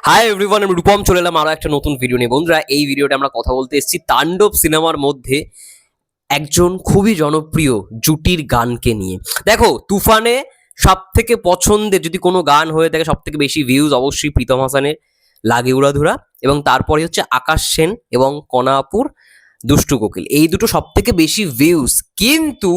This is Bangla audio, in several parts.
হাই এভরিওয়ান, আমি রূপম চলে এলাম আরো একটা নতুন ভিডিও নিয়ে। বন্ধুরা, এই ভিডিওটা আমরা কথা বলতে এসেছি তাণ্ডব সিনেমার মধ্যে একজন খুবই জনপ্রিয় জুটির গানকে নিয়ে। দেখো, তুফানে সব থেকে পছন্দের যদি কোনো গান হয়ে থাকে, সব থেকে বেশি ভিউজ অবশ্যই প্রীতম হাসানের লাগে উড়াধুরা, এবং তারপরে হচ্ছে আকাশ সেন এবং কণাপুর দুষ্টু কোকিল। এই দুটো সব থেকে বেশি ভিউজ। কিন্তু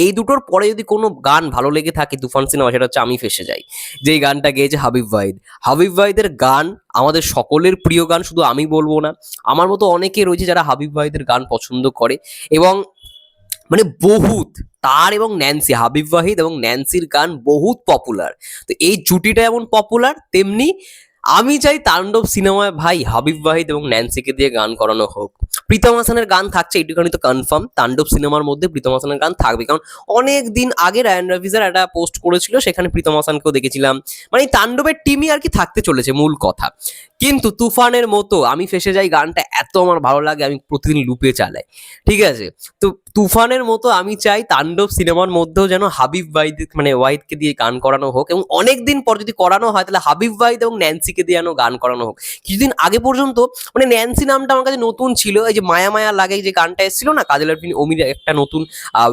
এই দুটোর পরে যদি কোনো গান ভালো লেগে থাকে তুফান সিনেমা, সেটা হচ্ছে আমি ফেঁসে যাই, যেই গানটা গেয়েছে হাবিব ওয়াহিদ। হাবিব ওয়াহিদের গান আমাদের সকলের প্রিয় গান, শুধু আমি বলবো না, আমার মতো অনেকে রয়েছে যারা হাবিব ওয়াহিদের গান পছন্দ করে। এবং মানে বহুত, তার এবং ন্যান্সি, হাবিব ওয়াহিদ এবং ন্যান্সির গান বহুত পপুলার। তো এই জুটিটা এমন পপুলার, তেমনি আমি চাই তাণ্ডব সিনেমায় ভাই হাবিব ওয়াহিদ এবং ন্যান্সিকে দিয়ে গান করানো হোক। প্রীতম হাসানের গান থাকছে এইটুখানি তো কনফার্ম, তাণ্ডব সিনেমার মধ্যে প্রীতম হাসানের গান থাকবে। কারণ অনেক দিন আগে রায়ান রাফিজার একটা পোস্ট করেছিল, সেখানে প্রীতম হাসানকেও দেখেছিলাম। মানে এই তাণ্ডবের টিমই আর কি থাকতে চলেছে, মূল কথা। কিন্তু তুফানের মতো আমি ফেসে যাই গানটা এত আমার ভালো লাগে, আমি প্রতিদিন লুপে চালাই, ঠিক আছে? তো তুফানের মতো আমি চাই তাণ্ডব সিনেমার মধ্যেও যেন হাবিব ওয়াহিদ মানে ওয়াহিদকে দিয়ে গান করানো হোক, এবং অনেকদিন পর যদি করানো হয় তাহলে হাবিব ওয়াহিদ এবং ন্যান্সিকে দিয়ে যেন গান করানো হোক। কিছুদিন আগে পর্যন্ত মানে ন্যান্সি নামটা আমার কাছে নতুন ছিল। এই যে মায়া মায়া লাগে যে গানটা এসেছিল না, কাজল আরফিন অমির একটা নতুন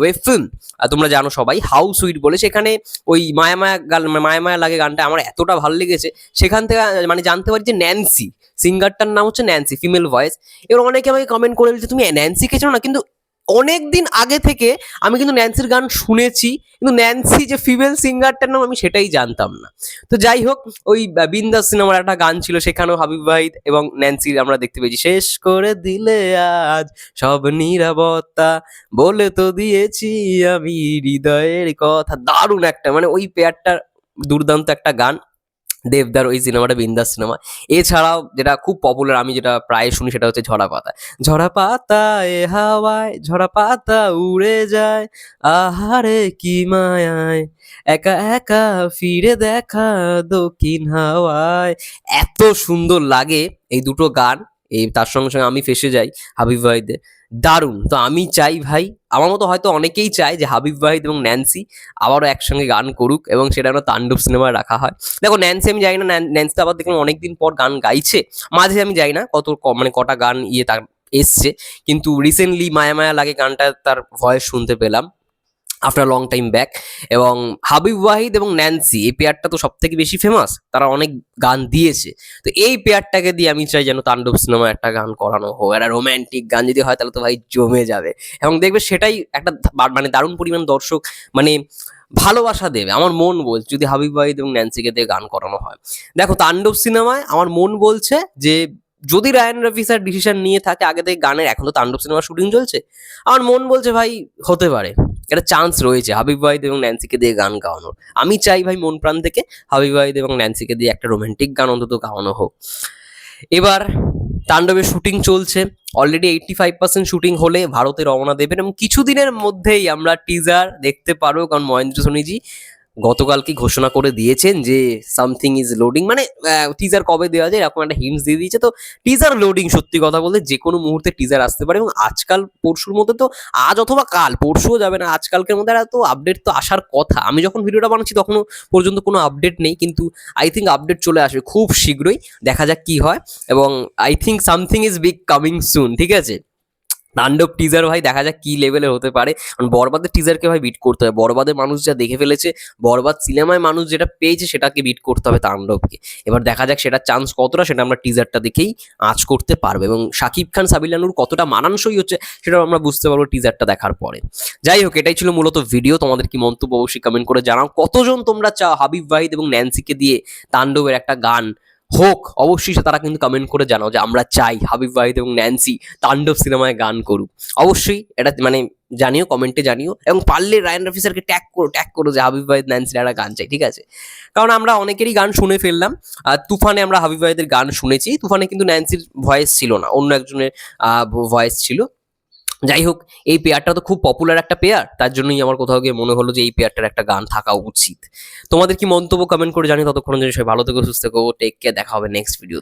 ওয়েব ফিল্ম, তোমরা জানো সবাই, হাউ সুইট বলে, সেখানে ওই মায়া মায়া গান, মায়া মায়া লাগে গানটা আমার এতটা ভালো লেগেছে, সেখান থেকে মানে জানতে পারি যে ন্যান্সি সিঙ্গারটার নাম হচ্ছে ন্যান্সি, ফিমেল ভয়েস। এবার অনেকে আমাকে কমেন্ট করে দিচ্ছে তুমি ন্যান্সিকে চেনো না, কিন্তু অনেক দিন আগে থেকে আমি কিন্তু ন্যান্সির গান শুনেছি, কিন্তু ন্যান্সি যে ফিমেল সিঙ্গারটার নাম আমি সেটাই জানতাম না। তো যাই হোক, ওই বিন্দাস সিনেমার একটা গান ছিল, সেখানেও হাবিব ওয়াহিদ এবং ন্যান্সির আমরা দেখতে পেয়েছি, শেষ করে দিলে আজ সব নীরবতা, বলে তো দিয়েছি আমি হৃদয়ের কথা। দারুণ একটা, মানে ওই পেয়ারটা দুর্দান্ত একটা গান। দেবদার ওই সিনেমাটা বিন্দাস সিনেমা। এছাড়াও যেটা খুব পপুলার, আমি যেটা প্রায় শুনি, সেটা হচ্ছে ঝরা পাতা। ঝরা পাতা এ হাওয়ায়, ঝরা পাতা উড়ে যায়, আহারে কি মায়ায়, একা একা ফিরে দেখা দক্ষিণ হাওয়ায়। এত সুন্দর লাগে এই দুটো গান। এই তার সঙ্গে সঙ্গে আমি ফেসে যাই হাবিব ওয়াহিদের, দারুণ। তো আমি চাই ভাই, আমার মতো হয়তো অনেকেই চায় যে হাবিব ওয়াহিদ এবং ন্যান্সি আবারও একসঙ্গে গান করুক, এবং সেটা যেন তাণ্ডব সিনেমায় রাখা হয়। দেখো, ন্যান্সি আমি জানি না, ন্যান্সি তো আবার দেখলাম অনেকদিন পর গান গাইছে। মাঝে আমি যাই না কত মানে কটা গান তার এসছে, কিন্তু রিসেন্টলি মায়া মায়া লাগে গানটা তার ভয়েস শুনতে পেলাম আফটার লং টাইম ব্যাক। এবং হাবিব ওয়াহিদ এবং ন্যান্সি এই পেয়ারটা তো সব থেকে বেশি ফেমাস, তারা অনেক গান দিয়েছে। তো এই পেয়ারটাকে দিয়ে আমি চাই যেন তাণ্ডব সিনেমায় একটা গান করানো হোক, একটা রোম্যান্টিক গান যদি হয় তাহলে তো ভাই জমে যাবে। এবং দেখবে সেটাই একটা মানে দারুণ পরিমাণ দর্শক মানে ভালোবাসা দেবে। আমার মন বলছে যদি হাবিব ওয়াহিদ এবং ন্যান্সিকে দিয়ে গান করানো হয়। দেখো, তাণ্ডব সিনেমায় আমার মন বলছে যে যদি রায়ান রফি স্যার ডিসিশন নিয়ে থাকে আগে থেকে গানের, এখন তো তাণ্ডব সিনেমার শুটিং চলছে, আমার মন বলছে ভাই হতে পারে একটা চান্স রয়েছে হাবিব ওয়াহিদ এবং ন্যান্সিকে দিয়ে গান গাওয়ানোর। আমি চাই ভাই মন প্রাণ থেকে হাবিব ওয়াহিদ এবং ন্যান্সিকে দিয়ে একটা রোমান্টিক গান অন্তত গাওয়ানো হোক। এবার তাণ্ডবের শুটিং চলছে, অলরেডি 85% শুটিং হলে ভারতে রওনা দেবেন, এবং কিছুদিনের মধ্যেই আমরা টিজার দেখতে পারবো। কারণ মহেন্দ্র সোনিজি গতকালকে ঘোষণা করে দিয়েছেন যে সামথিং ইজ লোডিং, মানে টিজার কবে দেওয়া যায় এরকম একটা হিন্টস দিয়ে দিয়েছে। তো টিজার লোডিং, সত্যি কথা বলতে যে কোনো মুহূর্তে টিজার আসতে পারে, এবং আজকাল পরশুর মধ্যে তো, আজ অথবা কাল, পরশুও যাবে না, আজকালকের মধ্যে তো আপডেট তো আসার কথা। আমি যখন ভিডিওটা বানাচ্ছি তখনও পর্যন্ত কোনো আপডেট নেই, কিন্তু আই থিঙ্ক আপডেট চলে আসবে খুব শীঘ্রই, দেখা যাক কি হয়। এবং I think something is big coming soon, ঠিক আছে? তাণ্ডব টিজার ভাই দেখা যাক কি লেভেলের হতে পারে। কারণ বরবাদের টিজারকে ভাই বিট করতে হবে, বরবাদের মানুষ যা দেখে ফেলেছে, বরবাদ সিনেমায় মানুষ যেটা পেয়েছে সেটাকে বিট করতে হবে তাণ্ডবকে। এবার দেখা যাক সেটা চান্স কতটা, সেটা আমরা টিজারটা দেখেই আঁচ করতে পারবো, এবং শাকিব খান সাবিলা নূর কতটা মানানসই হচ্ছে সেটাও আমরা বুঝতে পারবো টিজারটা দেখার পরে। যাই হোক, এটাই ছিল মূলত ভিডিও। তোমাদের কি মন্তব্য অবশ্যই কমেন্ট করে জানাও। কতজন তোমরা চাও হাবিব ওয়াহিদ এবং ন্যান্সিকে দিয়ে তাণ্ডবের একটা গান হোক, অবশ্যই তারা কিন্তু কমেন্ট করে জানাও যে আমরা চাই হাবিব ওয়াহিদ এবং ন্যান্সি তাণ্ডব সিনেমায় গান করুক। অবশ্যই এটা মানে জানিও, কমেন্টে জানিও, এবং পারলে রায়ান রফি স্যারকে ট্যাগ করো যে হাবিব ওয়াহিদ ন্যান্সির একটা গান চাই, ঠিক আছে? কারণ আমরা অনেকেরই গান শুনে ফেললাম। তুফানে আমরা হাবিব ওয়াহিদের গান শুনেছি, তুফানে কিন্তু ন্যান্সির ভয়েস ছিল না, অন্য একজনের ভয়েস ছিল। যাই হোক, এই পেয়ারটা তো খুব পপুলার একটা পেয়ার, তার জন্যই আমার কোথাও গিয়ে মনে হলো যে এই পেয়ারটার একটা গান থাকা উচিত। তোমাদের কি মন্তব্য কমেন্ট করে জানি। ততক্ষণ যদি সবাই ভালো থেকো, সুস্থ থেকো, টেক কেয়ার, দেখা হবে নেক্সট ভিডিওতে।